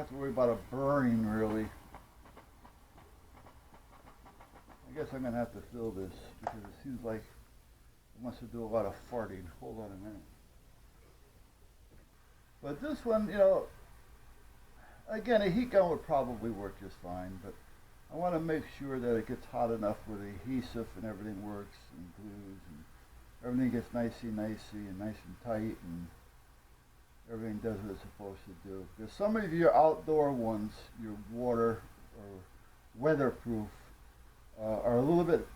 have to worry about it burning really. I guess I'm going to have to fill this because it seems like it wants to do a lot of farting. Hold on a minute. But this one, again, a heat gun would probably work just fine, but I want to make sure that it gets hot enough where the adhesive and everything works and glues and everything gets nicey and nice and tight and everything does what it's supposed to do. Because some of your outdoor ones, your water or weatherproof, are a little bit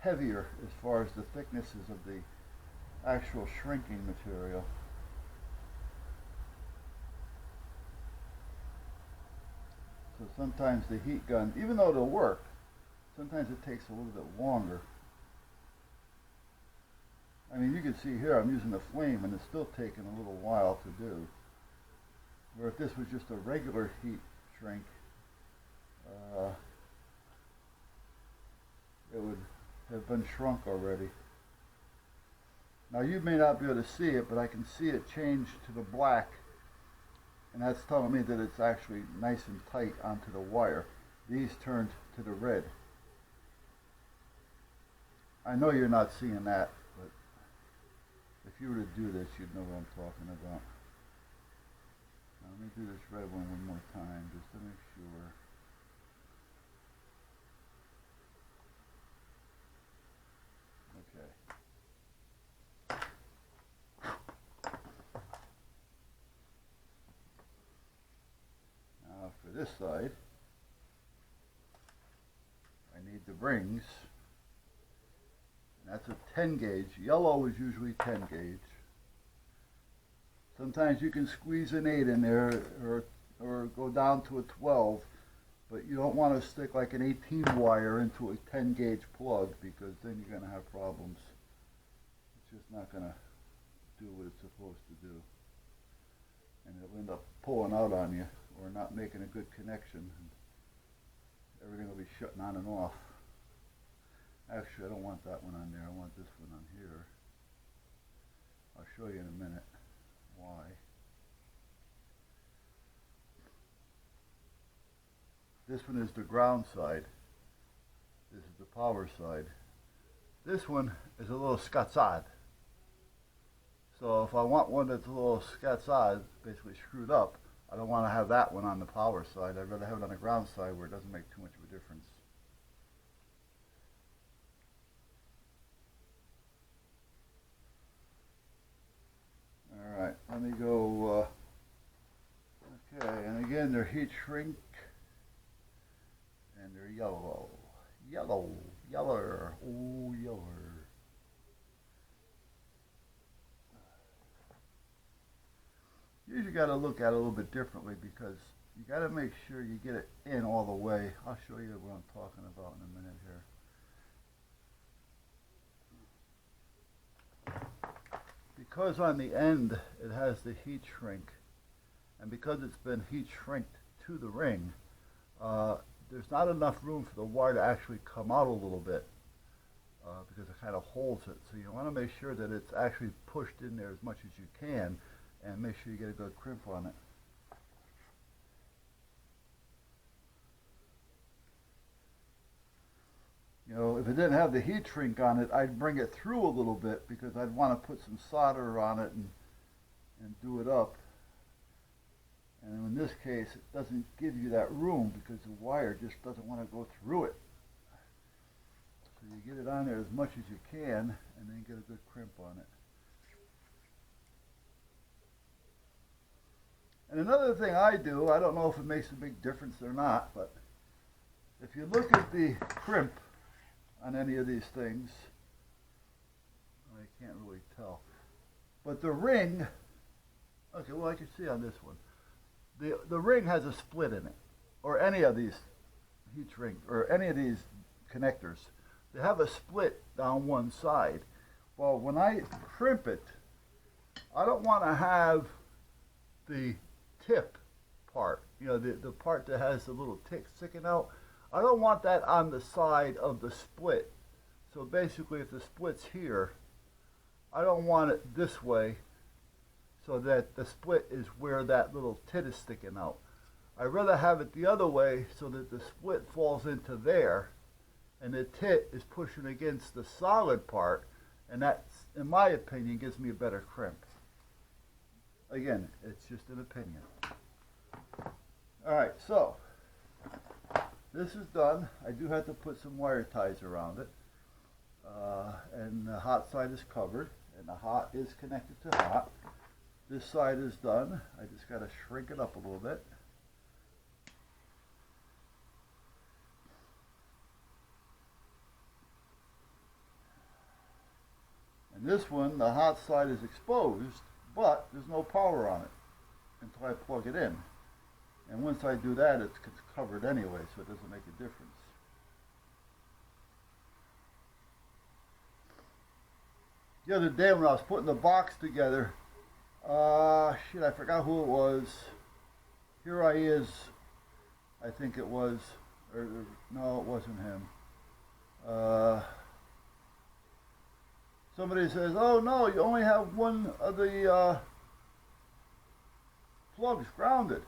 heavier as far as the thicknesses of the actual shrinking material. So sometimes the heat gun, even though it'll work, sometimes it takes a little bit longer. I mean, you can see here I'm using the flame and it's still taking a little while to do. Where if this was just a regular heat shrink, it would have been shrunk already. Now you may not be able to see it, but I can see it change to the black, and that's telling me that it's actually nice and tight onto the wire. These turned to the red. I know you're not seeing that, but if you were to do this, you'd know what I'm talking about. Now let me do this red one more time, just to make sure. For this side, I need the rings. And that's a 10 gauge. Yellow is usually 10 gauge. Sometimes you can squeeze an 8 in there or go down to a 12, but you don't want to stick like an 18 wire into a 10 gauge plug because then you're going to have problems. It's just not going to do what it's supposed to do. And it'll end up pulling out on you or not making a good connection. Everything will be shutting on and off. Actually, I don't want that one on there. I want this one on here. I'll show you in a minute why. This one is the ground side. This is the power side. This one is a little schizoid. So if I want one that's a little schizoid, basically screwed up, I don't want to have that one on the power side. I'd rather have it on the ground side where it doesn't make too much of a difference. Alright, let me go, okay, and again they're heat shrink, and they're yellow, yeller, oh yeller. You usually got to look at it a little bit differently because you got to make sure you get it in all the way. I'll show you what I'm talking about in a minute here. Because on the end it has the heat shrink, and because it's been heat shrinked to the ring, there's not enough room for the wire to actually come out a little bit because it kind of holds it. So you want to make sure that it's actually pushed in there as much as you can, and make sure you get a good crimp on it. You know, if it didn't have the heat shrink on it, I'd bring it through a little bit because I'd want to put some solder on it and do it up. And in this case, it doesn't give you that room because the wire just doesn't want to go through it. So you get it on there as much as you can and then get a good crimp on it. And another thing I do, I don't know if it makes a big difference or not, but if you look at the crimp on any of these things, I can't really tell, but the ring, okay, well I can see on this one, the ring has a split in it, or any of these heat shrink, or any of these connectors, they have a split down one side. Well, when I crimp it, I don't want to have the tip part, you know, the part that has the little tick sticking out. I don't want that on the side of the split. So basically, if the split's here, I don't want it this way so that the split is where that little tit is sticking out. I'd rather have it the other way so that the split falls into there and the tit is pushing against the solid part, and that, in my opinion, gives me a better crimp. Again, it's just an opinion. Alright, so this is done. I do have to put some wire ties around it. And the hot side is covered, and the hot is connected to hot. This side is done. I just got to shrink it up a little bit. And this one, the hot side is exposed, but there's no power on it until I plug it in. And once I do that, it's covered anyway, so it doesn't make a difference. The other day when I was putting the box together, shit, I forgot who it was. Here I is, I think it was, or no, it wasn't him. Somebody says, oh no, you only have one of the plugs grounded.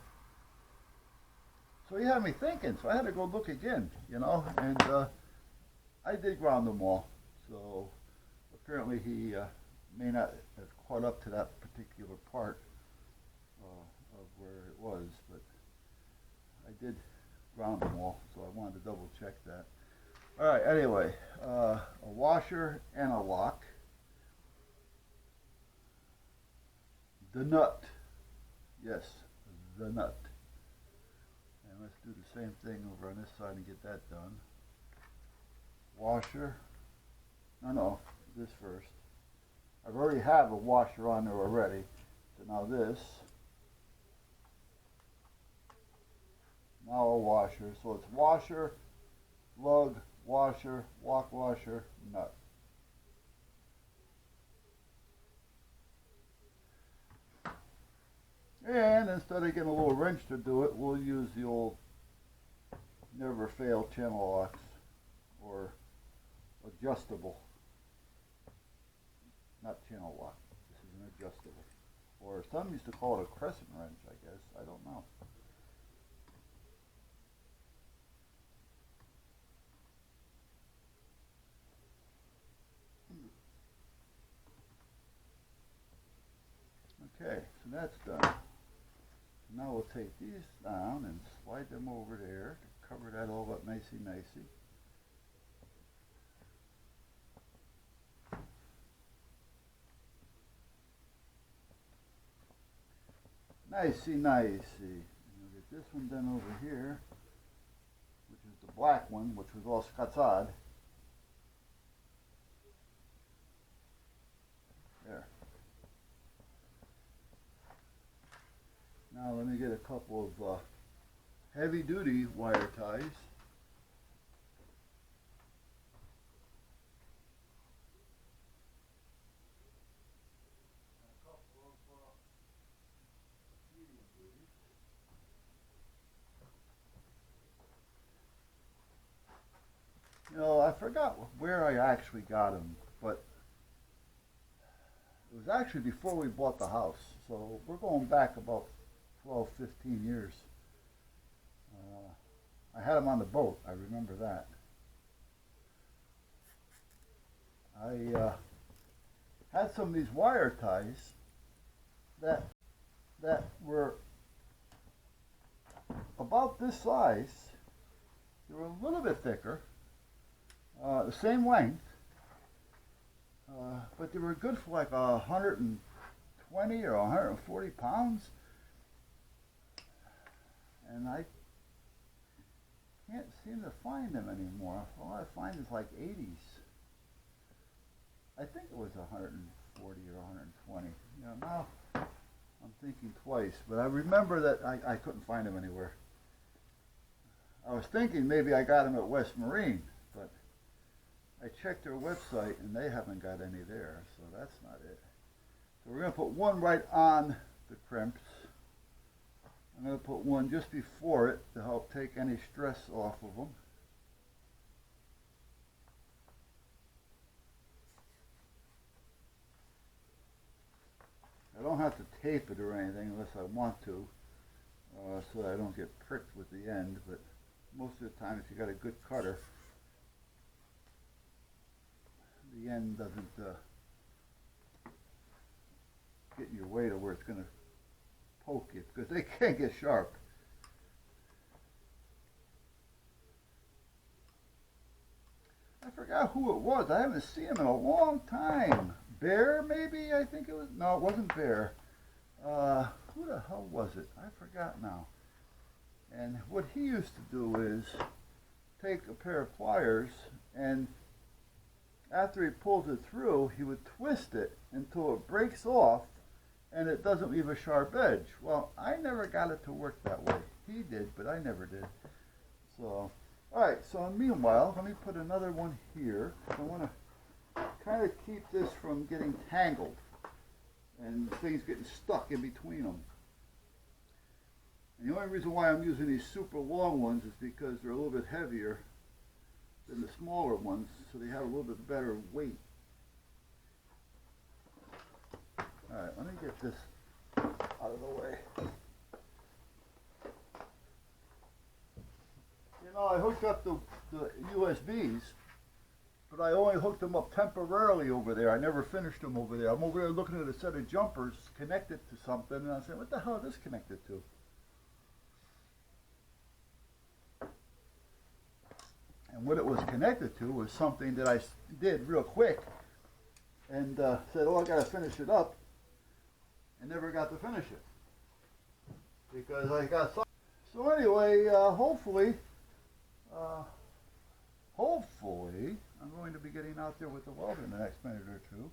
So he had me thinking, so I had to go look again, you know, and I did ground them all. So apparently he may not have caught up to that particular part of where it was, but I did ground them all, so I wanted to double check that. Alright, anyway, a washer and a lock. The nut. Yes, the nut. And let's do the same thing over on this side and get that done. Washer. No, this first. I've already have a washer on there already. So now this. Now a washer. So it's washer, lug, washer, lock washer, nut. And instead of getting a little wrench to do it, we'll use the old never fail channel locks or adjustable. Not channel lock. This is an adjustable. Or some used to call it a crescent wrench, I guess. I don't know. Okay, so that's done. Now we'll take these down and slide them over there to cover that all up nicey. Nicey. And we'll get this one done over here, which is the black one, which was all scatzad. There. Now let me get a couple of heavy duty wire ties. You know, I forgot where I actually got them, but it was actually before we bought the house. So we're going back about 12, 15 years. I had them on the boat, I remember that. I had some of these wire ties that were about this size. They were a little bit thicker, the same length, but they were good for like 120 or 140 pounds. And I can't seem to find them anymore. All I find is like 80s. I think it was 140 or 120. You know, now I'm thinking twice, but I remember that I couldn't find them anywhere. I was thinking maybe I got them at West Marine, but I checked their website and they haven't got any there, so that's not it. So we're going to put one right on the crimps. I'm going to put one just before it to help take any stress off of them. I don't have to tape it or anything unless I want to. so that I don't get pricked with the end. But most of the time, if you got a good cutter, the end doesn't get in your way to where it's going to poke you, because they can get sharp. I forgot who it was. I haven't seen him in a long time. Bear, maybe? I think it was. No, it wasn't Bear. Who the hell was it? I forgot now. And what he used to do is take a pair of pliers, and after he pulls it through, he would twist it until it breaks off and it doesn't leave a sharp edge. Well, I never got it to work that way. He did, but I never did. So, alright, so meanwhile, let me put another one here. I want to kind of keep this from getting tangled and things getting stuck in between them. And the only reason why I'm using these super long ones is because they're a little bit heavier than the smaller ones, so they have a little bit better weight. Alright, let me get this out of the way. You know, I hooked up the USBs, but I only hooked them up temporarily over there. I never finished them over there. I'm over there looking at a set of jumpers connected to something, and I said, what the hell is this connected to? And what it was connected to was something that I did real quick, and said, oh, I got to finish it up, and never got to finish it because I got some. So anyway, hopefully I'm going to be getting out there with the welder in the next minute or two,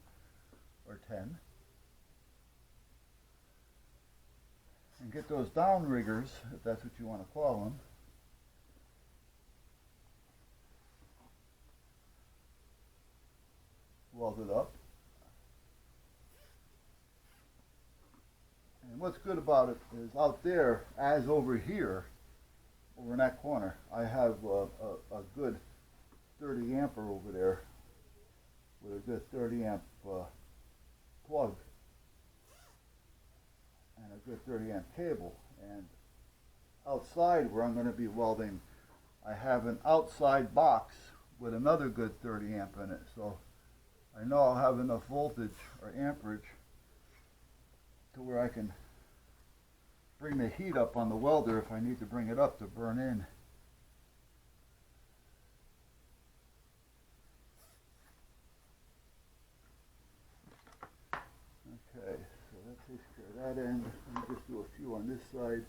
or 10, and get those downriggers, if that's what you want to call them, welded up. And what's good about it is out there, as over here, over in that corner, I have a good 30 ampere over there with a good 30 amp plug and a good 30 amp cable. And outside where I'm going to be welding, I have an outside box with another good 30 amp in it. So I know I'll have enough voltage or amperage to where I can bring the heat up on the welder if I need to bring it up to burn in. Okay, so that takes care of that end. Let me just do a few on this side.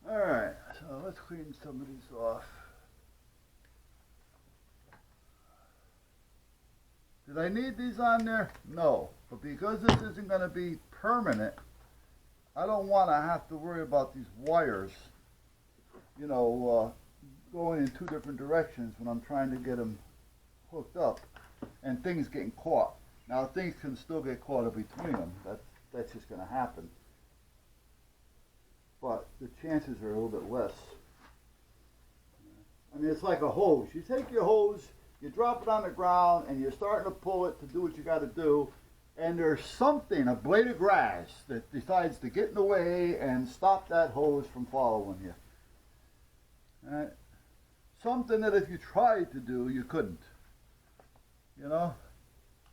Alright, so let's clean some of these off. Did I need these on there? No. But because this isn't going to be permanent, I don't want to have to worry about these wires, you know, going in two different directions when I'm trying to get them hooked up and things getting caught. Now things can still get caught in between them. That's just going to happen. But the chances are a little bit less. I mean, it's like a hose. You take your hose, you drop it on the ground, and you're starting to pull it to do what you got to do, and there's something, a blade of grass, that decides to get in the way and stop that hose from following you. Something that if you tried to do, you couldn't. You know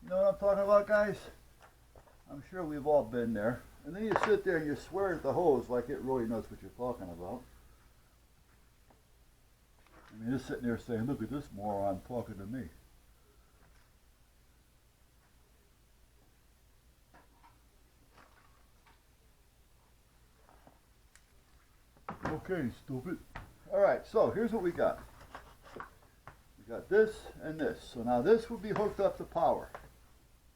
what I'm talking about, guys? I'm sure we've all been there. And then you sit there and you swear at the hose like it really knows what you're talking about. I mean, you're sitting there saying, look at this moron talking to me. Okay, stupid. Alright, so here's what we got. We got this and this. So now this will be hooked up to power.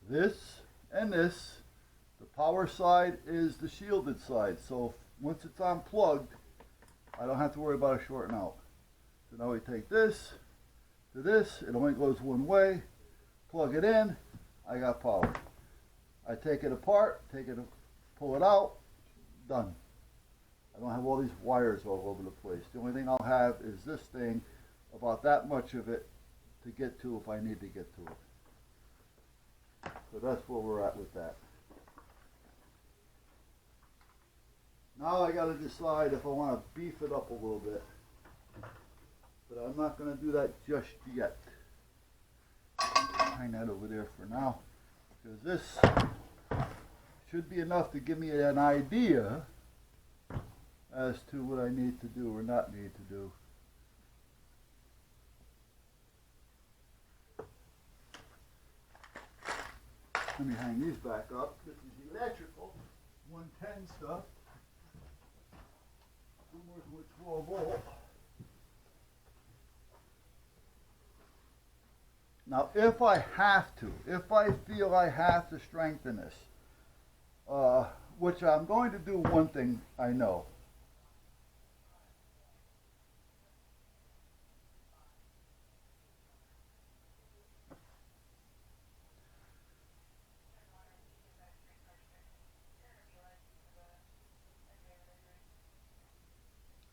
This and this, the The power side is the shielded side. So once it's unplugged, I don't have to worry about it shorting out. So now we take this to this. It only goes one way. Plug it in. I got power. I take it apart, pull it out, done. I don't have all these wires all over the place. The only thing I'll have is this thing, about that much of it to get to if I need to get to it. So that's where we're at with that. Now I got to decide if I want to beef it up a little bit. But I'm not going to do that just yet. Hang that over there for now. Because this should be enough to give me an idea as to what I need to do or not need to do. Let me hang these back up. This is electrical, 110 stuff. I'm working with 12 volt. Now, if I have to, if I feel I have to strengthen this, which I'm going to do one thing I know.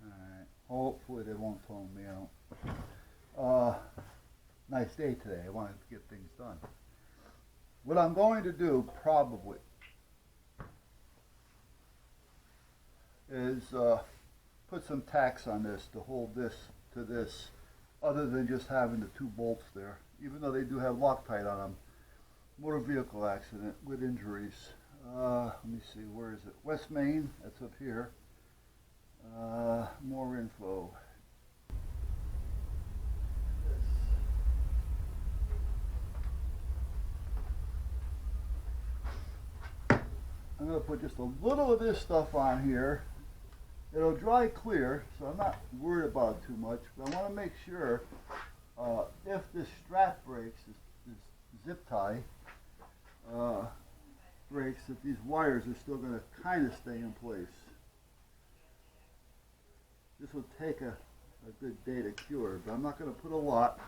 Alright, hopefully they won't tone me out. Nice day today. I wanted to get things done. What I'm going to do probably is put some tacks on this to hold this to this, other than just having the two bolts there, even though they do have Loctite on them. Motor vehicle accident with injuries. Let me see, where is it? West Main, that's up here. More info. I'm going to put just a little of this stuff on here. It'll dry clear, so I'm not worried about it too much, but I want to make sure if this strap breaks, this zip tie breaks, that these wires are still going to kind of stay in place. This will take a good day to cure, but I'm not going to put a lot.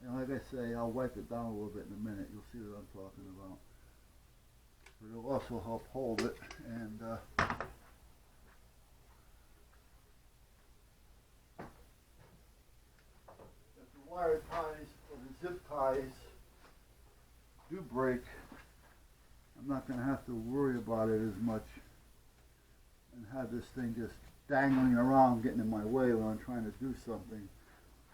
And like I say, I'll wipe it down a little bit in a minute. You'll see what I'm talking about. But it'll also help hold it. And if the wire ties or the zip ties do break, I'm not going to have to worry about it as much and have this thing just dangling around, getting in my way when I'm trying to do something.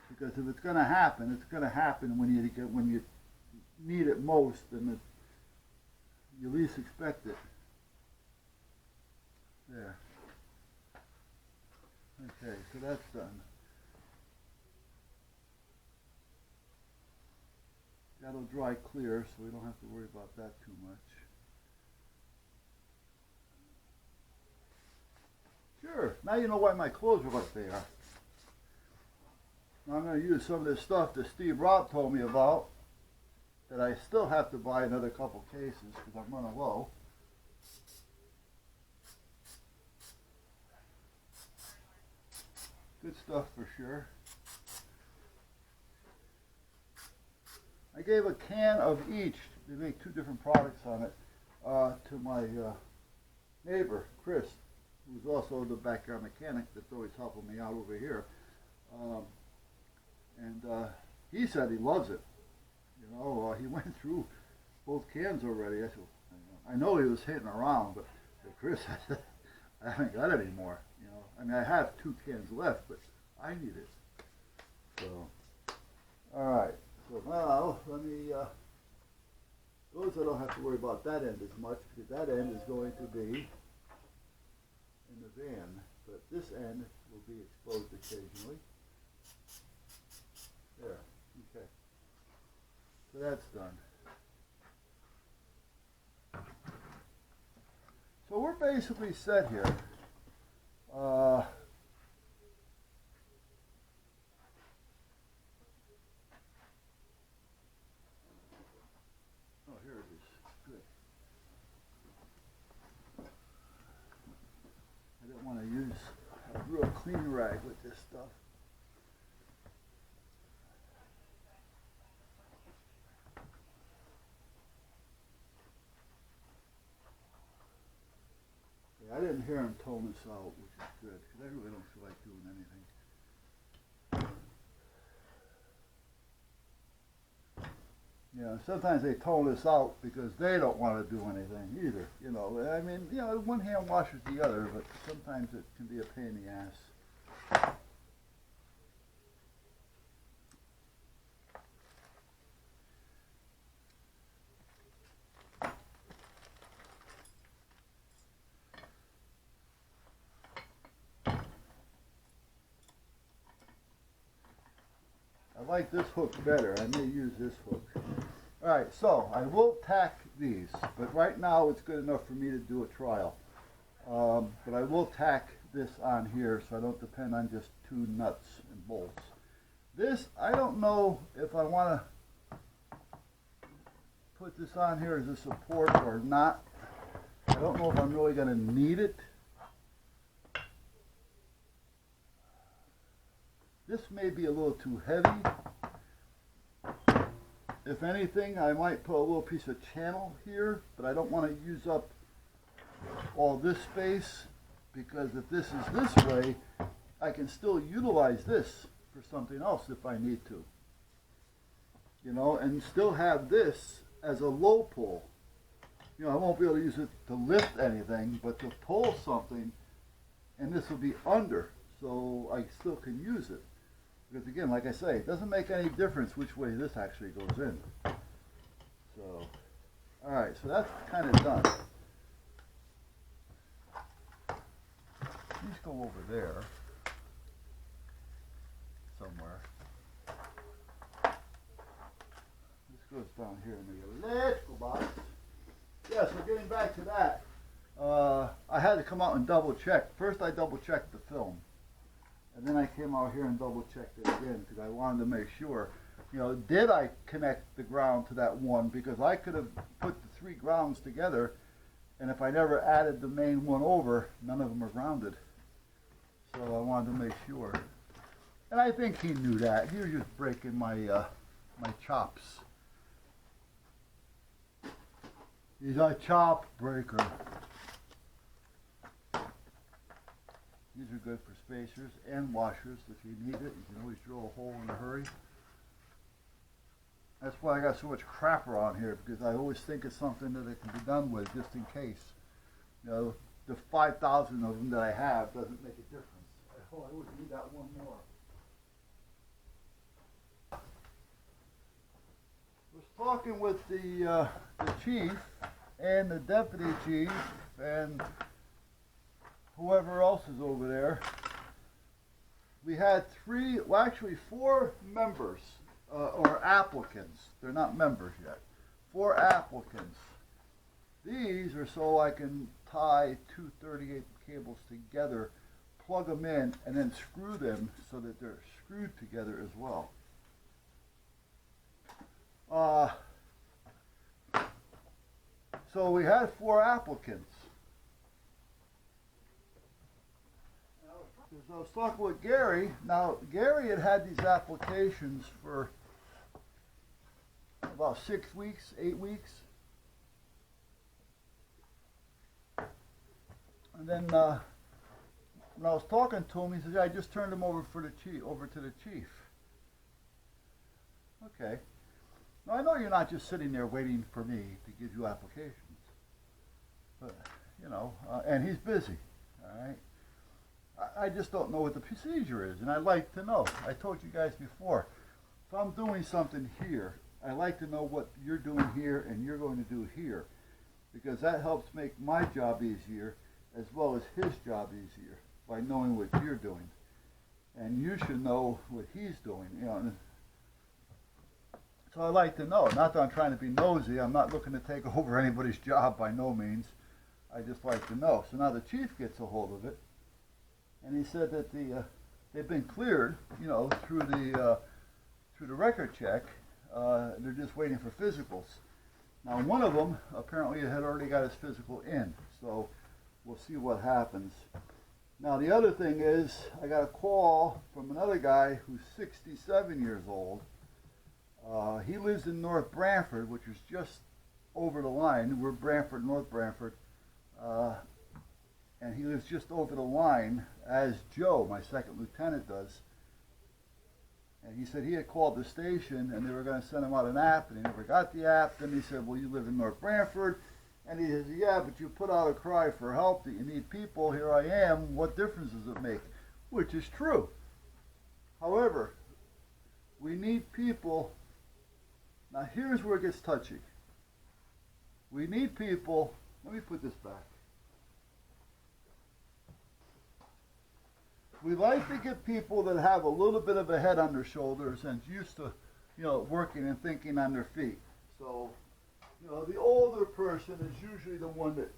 Because if it's going to happen, it's going to happen when you need it most and you least expect it. There. Okay, so that's done. That'll dry clear, so we don't have to worry about that too much. Sure, now you know why my clothes are like they are. Now I'm going to use some of this stuff that Steve Robb told me about, that I still have to buy another couple cases because I'm running low. Good stuff for sure. I gave a can of each, they make two different products on it, to my neighbor, Chris, who's also the backyard mechanic that's always helping me out over here. He said he loves it. You know, he went through both cans already. I said, I know he was hitting around, but Chris, I said, I haven't got any more. You know, I mean, I have 2 cans left, but I need it. So, all right. So now let me. Those I don't have to worry about that end as much because that end is going to be in the van, but this end will be exposed occasionally. There. Okay. So that's done. So we're basically set here. Oh, here it is. Good. I don't want to use a real clean rag with this stuff. Yeah, I didn't hear him tone this out, which is good, because I really don't feel like doing anything. You know, sometimes they tone this out because they don't want to do anything either. You know, I mean, you know, one hand washes the other, but sometimes it can be a pain in the ass. I like this hook better. I may use this hook. Alright, so I will tack these, but right now it's good enough for me to do a trial. But I will tack this on here so I don't depend on just two nuts and bolts. This, I don't know if I want to put this on here as a support or not. I don't know if I'm really going to need it. This may be a little too heavy. If anything, I might put a little piece of channel here, but I don't want to use up all this space, because if this is this way, I can still utilize this for something else if I need to. You know, and still have this as a low pull. You know, I won't be able to use it to lift anything, but to pull something, and this will be under, so I still can use it. Because again, like I say, it doesn't make any difference which way this actually goes in. So, alright, so that's kind of done. Let's go over there somewhere. This goes down here in the electrical box. Yeah, so getting back to that, I had to come out and double check. First I double checked the film. And then I came out here and double checked it again because I wanted to make sure, you know, did I connect the ground to that one? Because I could have put the three grounds together, and if I never added the main one over, none of them are grounded. So I wanted to make sure. And I think he knew that. He was just breaking my my chops. He's a chop breaker. These are good for spacers and washers if you need it. You can always drill a hole in a hurry. That's why I got so much crap around here, because I always think it's something that it can be done with just in case. You know, the 5,000 of them that I have doesn't make a difference. I always need that one more. I was talking with the chief and the deputy chief and whoever else is over there. We had four members, or applicants. They're not members yet. 4 applicants. These are so I can tie 2 38 cables together, plug them in, and then screw them so that they're screwed together as well. So we had 4 applicants. I was talking with Gary. Now, Gary had these applications for about 6 weeks, 8 weeks. And then when I was talking to him, he said, yeah, I just turned him over to the chief. Okay. Now, I know you're not just sitting there waiting for me to give you applications. But, you know, and he's busy, all right? I just don't know what the procedure is, and I'd like to know. I told you guys before, if I'm doing something here, I like to know what you're doing here and you're going to do here, because that helps make my job easier as well as his job easier by knowing what you're doing. And you should know what he's doing, you know. So I like to know. Not that I'm trying to be nosy. I'm not looking to take over anybody's job by no means. I just like to know. So now the chief gets a hold of it. And he said that they've been cleared, you know, through the record check. They're just waiting for physicals. Now, one of them apparently had already got his physical in, so we'll see what happens. Now the other thing is, I got a call from another guy who's 67 years old. He lives in North Branford, which is just over the line. We're Branford, North Branford. And he lives just over the line as Joe, my second lieutenant, does. And he said he had called the station and they were going to send him out an app, and he never got the app. Then he said, well, you live in North Branford. And he says, yeah, but you put out a cry for help that you need people. Here I am. What difference does it make? Which is true. However, we need people. Now here's where it gets touchy. We need people. Let me put this back. We like to get people that have a little bit of a head on their shoulders and used to, working and thinking on their feet. So, the older person is usually the one that